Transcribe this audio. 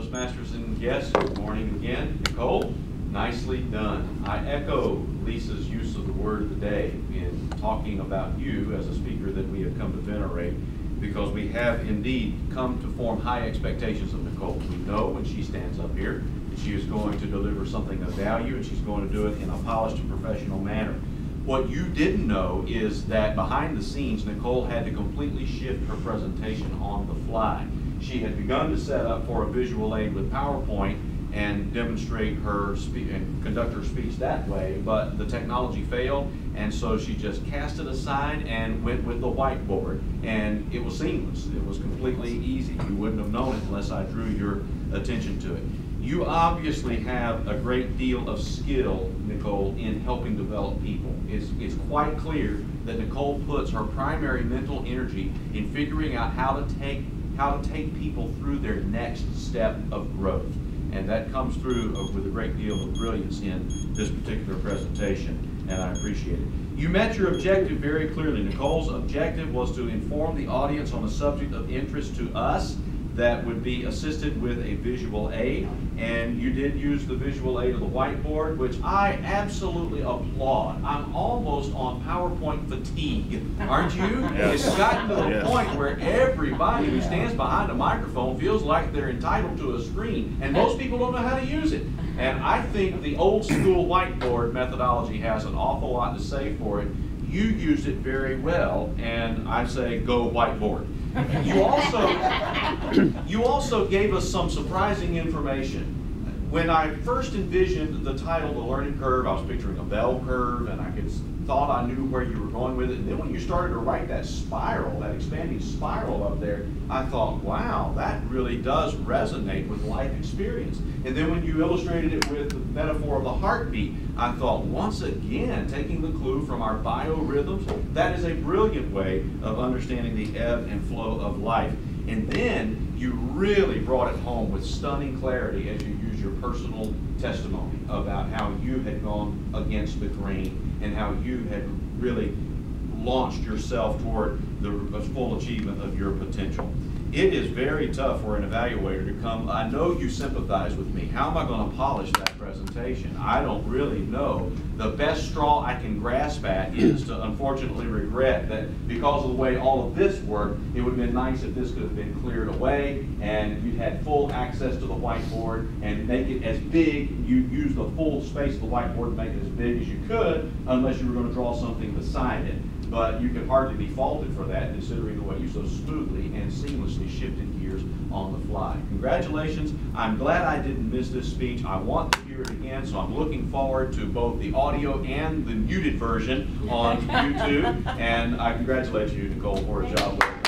Toastmasters and guests, good morning again. Nicole, nicely done. I echo Lisa's use of the word of the day in talking about you as a speaker that we have come to venerate, because we have indeed come to form high expectations of Nicole. We know when she stands up here that she is going to deliver something of value, and she's going to do it in a polished and professional manner. What you didn't know is that behind the scenes, Nicole had to completely shift her presentation on the fly. She had begun to set up for a visual aid with PowerPoint and demonstrate her speech and conduct her speech that way, but the technology failed, and so she just cast it aside and went with the whiteboard, and it was seamless. It was completely easy. You wouldn't have known it unless I drew your attention to it. You obviously have a great deal of skill, Nicole, in helping develop people. It's quite clear that Nicole puts her primary mental energy in figuring out how to take people through their next step of growth. And that comes through with a great deal of brilliance in this particular presentation, and I appreciate it. You met your objective very clearly. Nicole's objective was to inform the audience on a subject of interest to us that would be assisted with a visual aid, and you did use the visual aid of the whiteboard, which I absolutely applaud. I'm almost on PowerPoint fatigue, aren't you? Yes. It's gotten to the Yes. point where everybody who stands behind a microphone feels like they're entitled to a screen, and most people don't know how to use it. And I think the old school whiteboard methodology has an awful lot to say for it. You used it very well, and I say go whiteboard. You also gave us some surprising information. When I first envisioned the title, The Learning Curve, I was picturing a bell curve, and I thought I knew where you were going with it. And then when you started to write that spiral, that expanding spiral up there, I thought, wow, that really does resonate with life experience. And then when you illustrated it with the metaphor of the heartbeat, I thought, once again, taking the clue from our biorhythms, that is a brilliant way of understanding the ebb and flow of life. And then you really brought it home with stunning clarity as you used your personal testimony about how you had gone against the grain and how you had really launched yourself toward the full achievement of your potential. It is very tough for an evaluator to come. I know you sympathize with me. How am I going to polish that presentation? I don't really know. The best straw I can grasp at is to unfortunately regret that because of the way all of this worked, it would have been nice if this could have been cleared away and you'd had full access to the whiteboard and make it as big. You use the full space of the whiteboard to make it as big as you could, unless you were going to draw something beside it. But you can hardly be faulted for that, considering the way you so smoothly and seamlessly shifted gears on the fly. Congratulations. I'm glad I didn't miss this speech. I want to hear it again, so I'm looking forward to both the audio and the muted version on YouTube. And I congratulate you, Nicole, for a job well done.